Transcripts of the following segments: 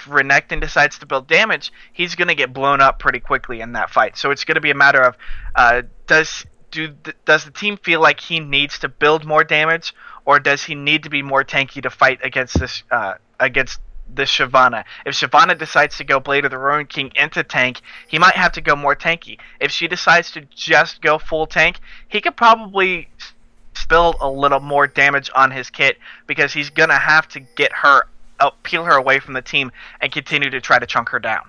if Renekton decides to build damage, he's going to get blown up pretty quickly in that fight. So it's going to be a matter of does the team feel like he needs to build more damage, or does he need to be more tanky to fight against this Shyvana? If Shyvana decides to go Blade of the Ruined King into tank, he might have to go more tanky. If she decides to just go full tank, he could probably spill a little more damage on his kit, because he's going to have to get her, peel her away from the team and continue to try to chunk her down.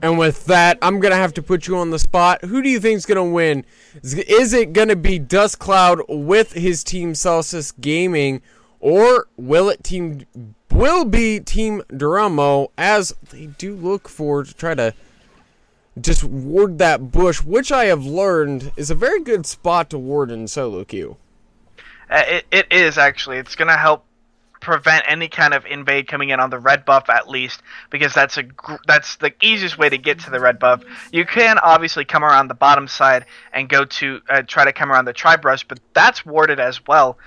And with that, I'm going to have to put you on the spot. Who do you think is going to win? Is it going to be Dust Cloud with his team Celsius Gaming, or will be Team Duramo, as they do look for to try to just ward that bush, which I have learned is a very good spot to ward in solo queue. It is, actually. It's going to help prevent any kind of invade coming in on the red buff, at least, because that's the easiest way to get to the red buff. You can obviously come around the bottom side and go to try to come around the tri-brush, but that's warded as well.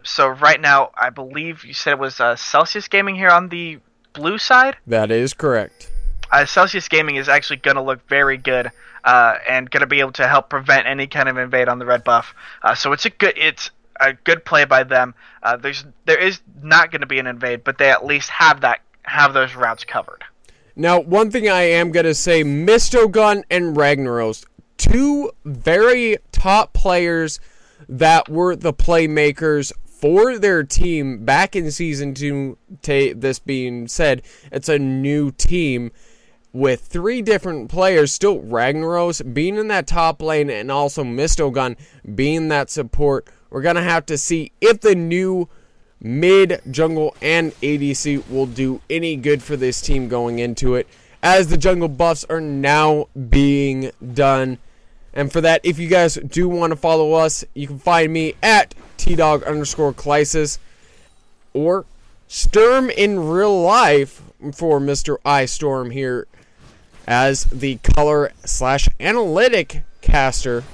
So right now, I believe you said it was Celsius Gaming here on the blue side? That is correct. Celsius Gaming is actually going to look very good and going to be able to help prevent any kind of invade on the red buff. So it's a good play by them. There is not going to be an invade, but they at least have those routes covered. Now, one thing I am going to say, Mistogun and Ragnaros, two very top players that were the playmakers for their team back in Season 2. This being said, it's a new team with 3 different players, still Ragnaros being in that top lane and also Mistogun being that support. We're going to have to see if the new mid, jungle, and ADC will do any good for this team going into it, as the jungle buffs are now being done. And for that, if you guys do want to follow us, you can find me at tdog_Clisis, or Sturm in real life for Mr. iStorm here as the color/analytic caster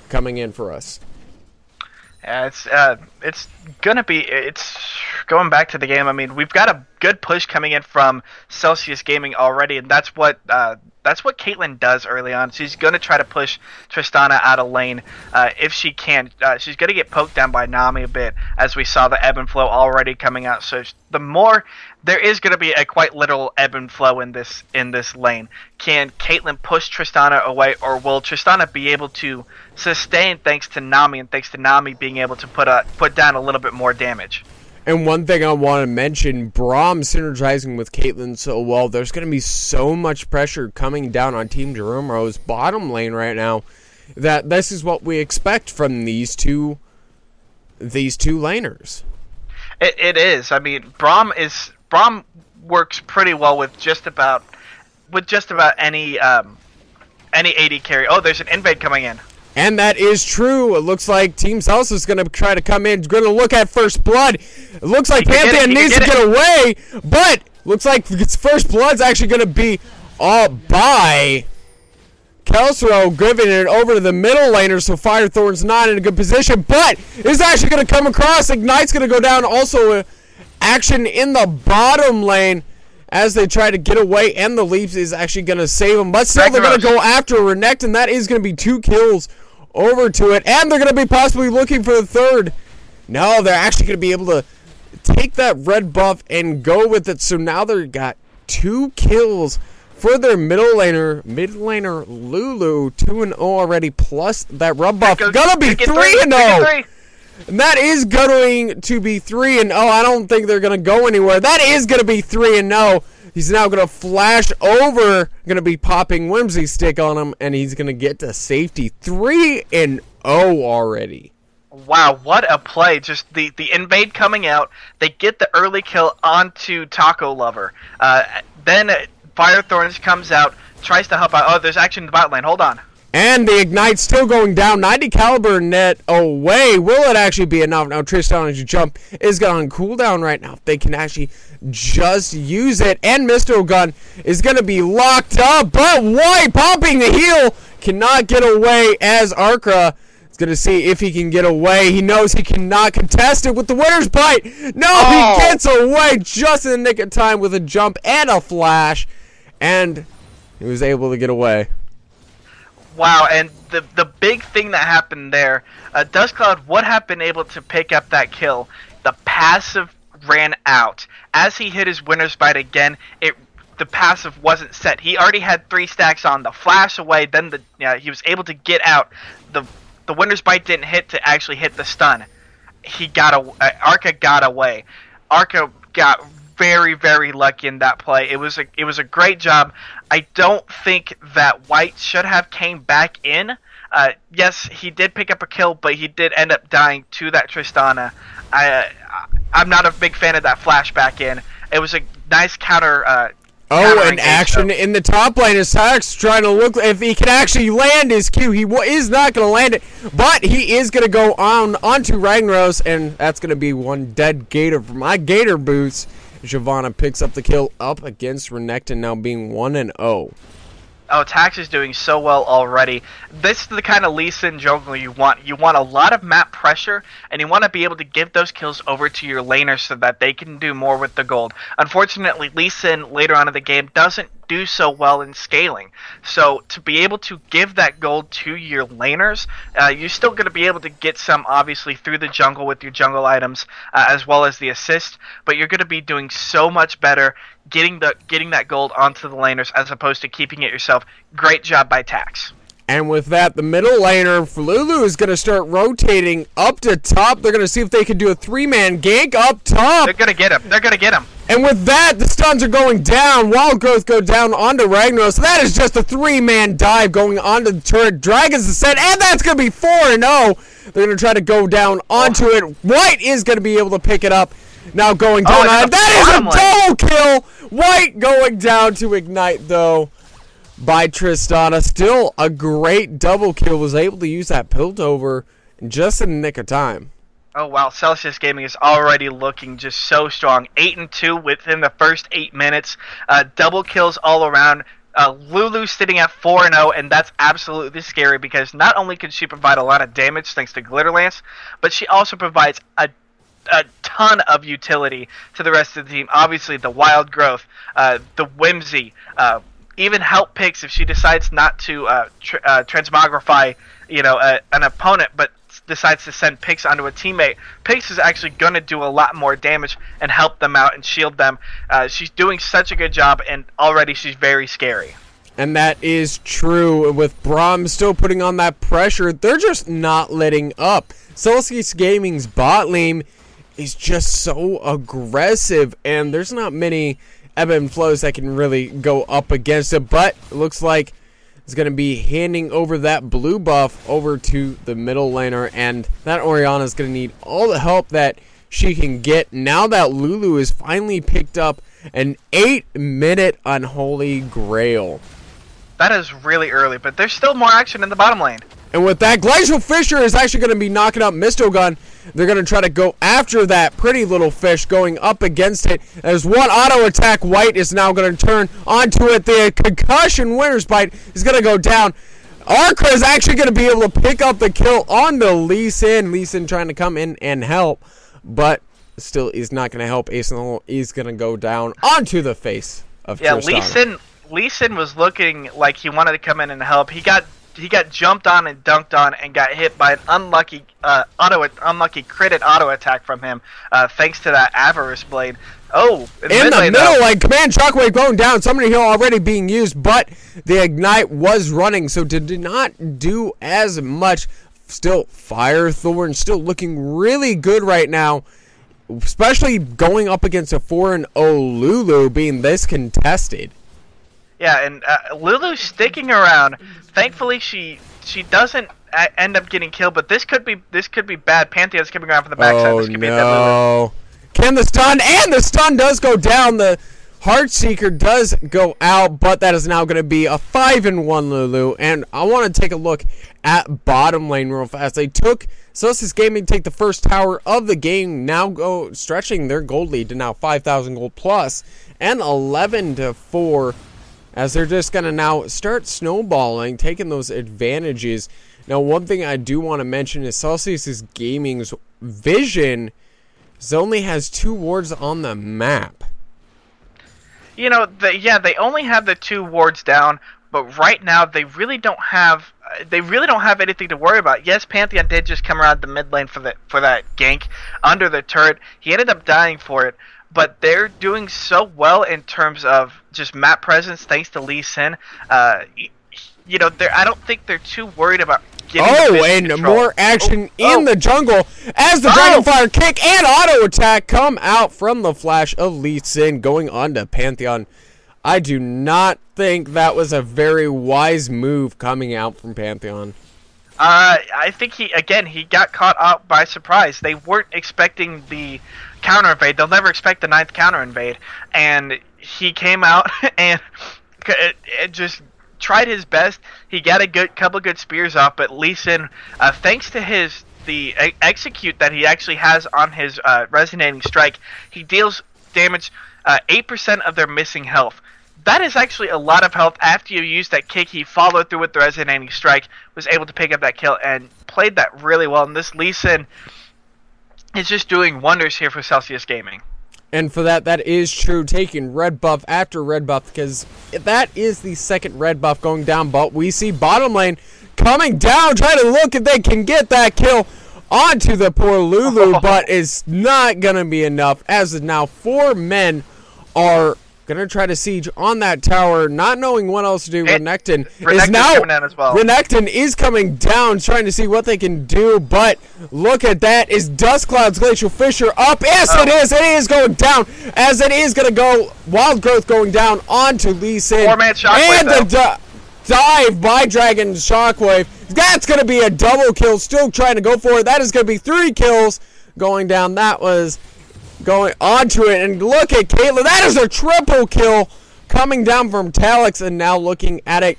coming in for us. It's going back to the game. I mean, we've got a good push coming in from Celsius Gaming already, and that's what Caitlyn does early on. She's going to try to push Tristana out of lane if she can. She's going to get poked down by Nami a bit, as we saw the ebb and flow already coming out. So there is going to be a quite literal ebb and flow in this lane. Can Caitlyn push Tristana away, or will Tristana be able to sustain thanks to Nami, and thanks to Nami being able to put down a little bit more damage? And one thing I want to mention, Braum synergizing with Caitlyn so well, there's going to be so much pressure coming down on Team Jerome's bottom lane right now that this is what we expect from these two laners. It is. I mean, Braum works pretty well with just about any AD carry. Oh, there's an invade coming in. And that is true. It looks like Team Celsius is going to try to come in. Going to look at First Blood. It looks like Pantheon needs to get away. But looks like First Blood's actually going to be by Kelsro, giving it over to the middle laner. So Firethorn's not in a good position. But is actually going to come across. Ignite's going to go down. Also action in the bottom lane as they try to get away. And the Leaps is actually going to save them. But still, they're going to go after Renekton. That is going to be 2 kills over to it, and they're going to be possibly looking for the third. No, they're actually going to be able to take that red buff and go with it. So now they've got 2 kills for their mid laner Lulu, 2-0 already, plus that red buff. Gonna be 3-0. And that is going to be 3-0. I don't think they're going to go anywhere. That is going to be 3-0. He's now going to flash over, going to be popping Whimsy Stick on him, and he's going to get to safety. 3-0 already. Wow, what a play. Just the invade coming out. They get the early kill onto Taco Lover. Then Firethorns comes out, tries to help out. Oh, there's action in the bot lane. Hold on. And the Ignite's still going down. 90 caliber net away. Will it actually be enough? Now Tristan, as you jump, is on cooldown right now. If they can actually just use it. And Mistogun is going to be locked up. But White popping the heal. Cannot get away as Arkra He's going to see if he can get away. He knows he cannot contest it with the winner's bite. No, he gets away just in the nick of time with a jump and a flash. And he was able to get away. Wow, and the big thing that happened there, Dustcloud would have been able to pick up that kill. The passive ran out. As he hit his winner's bite again, the passive wasn't set. He already had 3 stacks on. The flash away, then he was able to get out. The winner's bite didn't hit to actually hit the stun. Arca got away. Arca got very, very lucky in that play. It was a great job. I don't think that White should have came back in. Yes, he did pick up a kill, but he did end up dying to that Tristana. I'm not a big fan of that flashback in. It was a nice counter. And action in the top lane is Tax trying to look if he can actually land his Q. He is not going to land it, but he is going to go onto Ragnaros, and that's going to be one dead Gator for my Gator boots. Shyvana picks up the kill up against Renekton, now being 1-0. Oh, Tax is doing so well already. This is the kind of Lee Sin jungle you want. You want a lot of map pressure, and you want to be able to give those kills over to your laners so that they can do more with the gold. Unfortunately, Lee Sin later on in the game doesn't do so well in scaling. So to be able to give that gold to your laners, you're still going to be able to get some obviously through the jungle with your jungle items as well as the assist, but you're going to be doing so much better getting that gold onto the laners as opposed to keeping it yourself. Great job by Tax. And with that, the middle laner, Lulu, is going to start rotating up to top. They're going to see if they can do a 3-man gank up top. They're going to get him. They're going to get him. And with that, the stuns are going down. Wild Growth go down onto Ragnaros. So that is just a 3-man dive going onto the turret. Dragons descent, and that's going to be 4-0. They're going to try to go down onto it. White is going to be able to pick it up. Now going down. That is a double kill. White going down to ignite, though, by Tristana. Still a great double kill. Was able to use that Piltover just in the nick of time. Oh, wow. Celsius Gaming is already looking just so strong. 8-2 within the first 8 minutes. Double kills all around. Lulu sitting at 4-0, and that's absolutely scary because not only can she provide a lot of damage thanks to Glitter Lance, but she also provides a ton of utility to the rest of the team. Obviously, the Wild Growth, the Whimsy, even help picks if she decides not to transmogrify, an opponent, but decides to send Pix onto a teammate. Pix is actually going to do a lot more damage and help them out and shield them. She's doing such a good job, and already she's very scary. And that is true. With Braum still putting on that pressure, they're just not letting up. Celsius Gaming's bot lane is just so aggressive, and there's not many ebb and flows that can really go up against it, but it looks like it's going to be handing over that blue buff over to the middle laner, and that Orianna is going to need all the help that she can get now that Lulu has finally picked up an 8-minute Unholy Grail. That is really early, but there's still more action in the bottom lane. And with that, Glacial Fisher is actually going to be knocking out Mistogun. They're going to try to go after that pretty little fish going up against it. As one auto attack, White is now going to turn onto it. The concussion winner's bite is going to go down. Arca is actually going to be able to pick up the kill on the Lee Sin. Lee Sin trying to come in and help, but still is not going to help. Ace is going to go down onto the face of Tristana. Lee Sin was looking like he wanted to come in and help. He got jumped on and dunked on and got hit by an unlucky critted auto attack from him, thanks to that Avarice Blade. Oh, in the middle, like Command Shockwave going down, Summoning Hill already being used, but the Ignite was running, so did not do as much. Still, Firethorn still looking really good right now, especially going up against a 4-0 Lulu being this contested. Yeah, and Lulu's sticking around. Thankfully, she doesn't end up getting killed, but this could be bad. Pantheon's coming around from the backside. Oh, this could be a dead Lulu. Can the stun, and the stun does go down. The Heartseeker does go out, but that is now going to be a 5-1 Lulu. And I want to take a look at bottom lane real fast. They took Celsius Gaming take the first tower of the game, now go stretching their gold lead to now 5,000 gold plus and 11-4. As they're just going to now start snowballing, taking those advantages. Now, one thing I do want to mention is Celsius Gaming's vision only has 2 wards on the map. You know, they only have the 2 wards down, but right now they really don't have anything to worry about. Yes, Pantheon did just come around the mid lane for that gank under the turret. He ended up dying for it, but they're doing so well in terms of just map presence thanks to Lee Sin. You know, I don't think they're too worried about getting and control. More action in the jungle as the Dragonfire kick and auto attack come out from the flash of Lee Sin going on to Pantheon. I do not think that was a very wise move coming out from Pantheon. I think he got caught out by surprise. They weren't expecting the counter invade. They'll never expect the 9th counter invade, and he came out and just tried his best. He got a couple good spears off, but Lee Sin, thanks to the execute that he actually has on his resonating strike, he deals damage 8% of their missing health. That is actually a lot of health. After you use that kick, he followed through with the resonating strike, was able to pick up that kill, and played that really well. And this Lee Sin is just doing wonders here for Celsius Gaming. And for that is true, taking red buff after red buff, because that is the 2nd red buff going down. But we see bottom lane coming down, trying to look if they can get that kill onto the poor Lulu, but it's not going to be enough, as now 4 men are going to try to siege on that tower, not knowing what else to do. Renekton is now coming down as well. Renekton is coming down, trying to see what they can do, but look at that. Is Dust Cloud's Glacial Fissure up? Yes, it is. It is going down, as it is going to go Wild Growth going down onto Lee Sin. 4-man Shockwave, and the dive by Dragon's Shockwave. That's going to be a double kill. Still trying to go for it. That is going to be 3 kills going down. That was going onto it, and look at Caitlyn. That is a triple kill coming down from Talix, and now looking at it,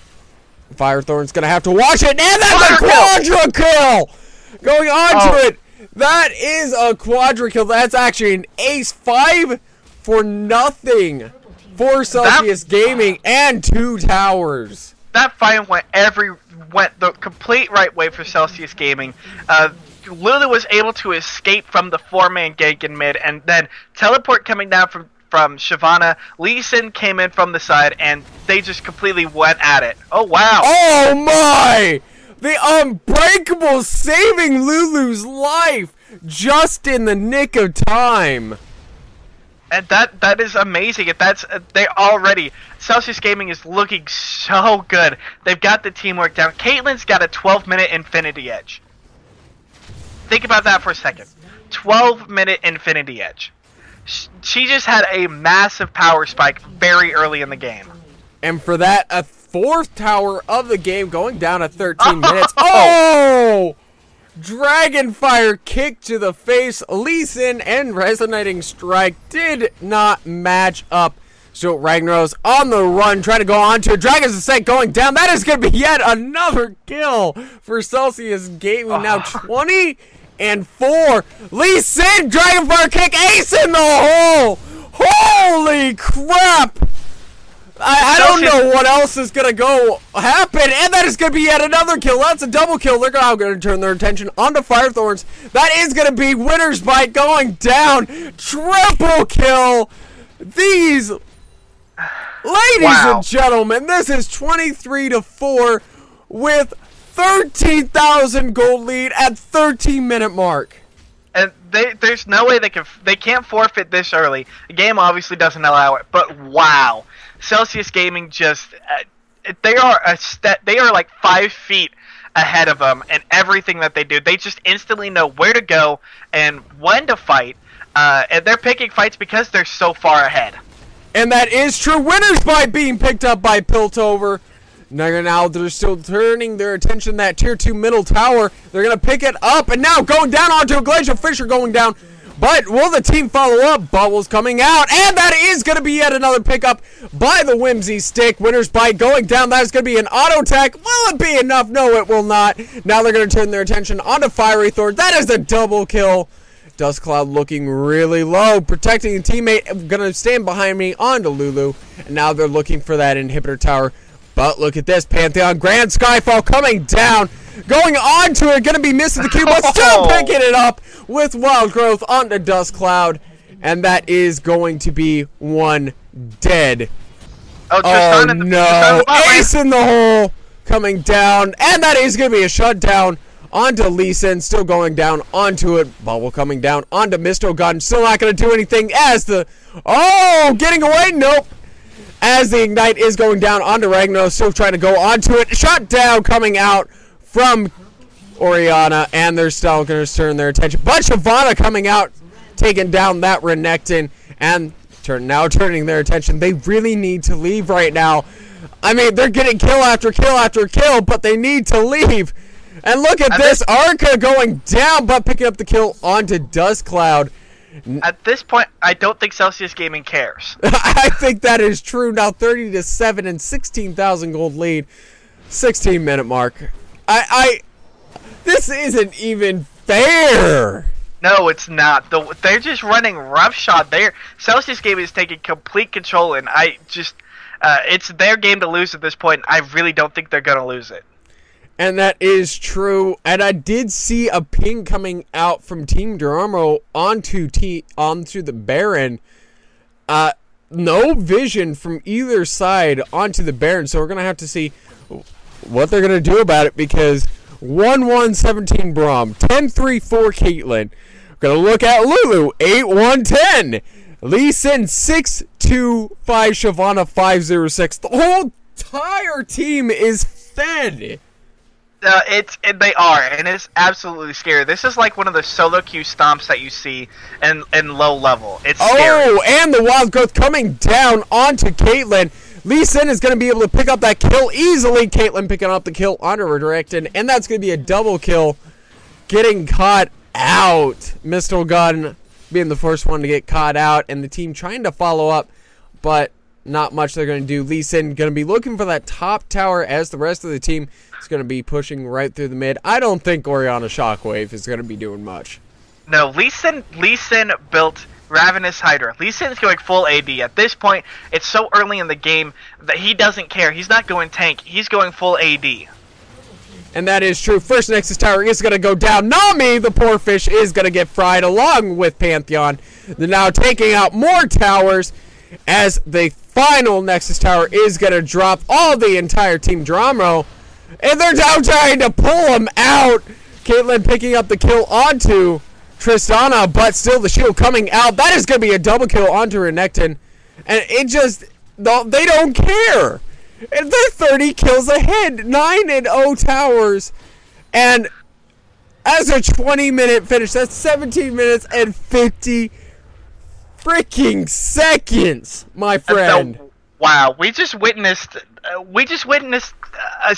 Firethorn's gonna have to watch it, and that's a quadra kill going onto it. That is a quadra kill. That's actually an ace. 5 for nothing for Celsius Gaming and 2 towers. That fight went the complete right way for Celsius Gaming. Lulu was able to escape from the 4-man gank in mid, and then teleport coming down from Shyvana. Lee Sin came in from the side, and they just completely went at it. Oh, wow. Oh, my! The Unbreakable saving Lulu's life just in the nick of time. And that is amazing. Celsius Gaming is looking so good. They've got the teamwork down. Caitlyn's got a 12-minute Infinity Edge. Think about that for a second. 12-minute Infinity Edge. She just had a massive power spike very early in the game. And for that, a 4th tower of the game going down at 13 minutes. Oh! Dragonfire kick to the face. Lee Sin and Resonating Strike did not match up. So Ragnar's on the run, trying to go on to Dragon's Ascent going down. That is going to be yet another kill for Celsius Gaming. Now 20-4. Lee Sin, Dragonfire kick, ace in the hole. Holy crap. I don't know what else is going to go happen. And that is going to be yet another kill. That's a double kill. They're now going to turn their attention onto Firethorns. That is going to be Winner's Bite going down. Triple kill. These... Ladies and gentlemen, this is 23-4 with 13,000 gold lead at 13-minute mark. And there's no way they can't forfeit this early. The game obviously doesn't allow it, but wow. Celsius Gaming just they are like 5 feet ahead of them in everything that they do. They just instantly know where to go and when to fight. And they're picking fights because they're so far ahead. And that is true. Winners by being picked up by Piltover. Now they're still turning their attention to that tier 2 middle tower. They're going to pick it up, and now going down onto a Glacial Fissure going down. But will the team follow up? Bubbles coming out, and that is going to be yet another pickup by the Whimsy Stick. Winner's Bite going down. That is going to be an auto attack. Will it be enough? No, it will not. Now they're going to turn their attention onto Fiery Thorn. That is a double kill. Dust Cloud looking really low, protecting a teammate. Going to stand behind me onto Lulu. And now they're looking for that inhibitor tower. But look at this, Pantheon Grand Skyfall coming down. going on to it. Going to be missing the Q, but still picking it up with Wild Growth onto Dust Cloud. And that is going to be one dead. Oh, no. Ace in the hole coming down. And that is going to be a shutdown onto Lee Sin. Still going down onto it. Bubble coming down onto Misto Gun. Still not going to do anything as the... Oh, getting away. Nope. As the Ignite is going down onto Ragnar. Still trying to go onto it. Shut down coming out from Orianna. And they're still going to turn their attention. But Shyvana coming out, taking down that Renekton. And now turning their attention. They really need to leave right now. I mean, they're getting kill after kill after kill, but they need to leave. And look at this. Arca going down, but picking up the kill onto Dust Cloud. At this point, I don't think Celsius Gaming cares. I think that is true. Now 30-7 and 16,000 gold lead. 16-minute mark. This isn't even fair. No, it's not. They're just running roughshod there. Celsius Gaming is taking complete control, and it's their game to lose at this point. I really don't think they're going to lose it. And that is true. And I did see a ping coming out from Team Doramo onto the Baron. No vision from either side onto the Baron, so we're going to have to see what they're going to do about it, because 1-1-17 Braum, 10-3-4 Caitlyn. Gonna look at Lulu, 8-1-10. Lee Sin, 6-2-5 Shyvana, 5-0-6. The whole entire team is fed. They are, and it's absolutely scary. This is like one of the solo queue stomps that you see in low level. It's scary. Oh, and the Wild Growth coming down onto Caitlyn. Lee Sin is going to be able to pick up that kill easily. Caitlyn picking up the kill onto Redirected, and that's going to be a double kill. Getting caught out. Mistral Gun being the first one to get caught out, and the team trying to follow up, but not much they're going to do. Lee Sin going to be looking for that top tower as the rest of the team is going to be pushing right through the mid. I don't think Orianna Shockwave is going to be doing much. No, Lee Sin built Ravenous Hydra. Lee Sin is going full AD. At this point, it's so early in the game that he doesn't care. He's not going tank. He's going full AD. And that is true. First Nexus Tower is going to go down. Nami, the poor fish, is going to get fried along with Pantheon. They're now taking out more towers as the final Nexus Tower is going to drop all the entire Team Dramo. And they're now trying to pull him out. Caitlyn picking up the kill onto Tristana, but still the shield coming out. That is going to be a double kill onto Renekton. And it just, they don't care. And they're 30 kills ahead. 9-0 towers. And as a 20-minute finish, that's 17 minutes and 50 freaking seconds, my friend. Wow, we just witnessed a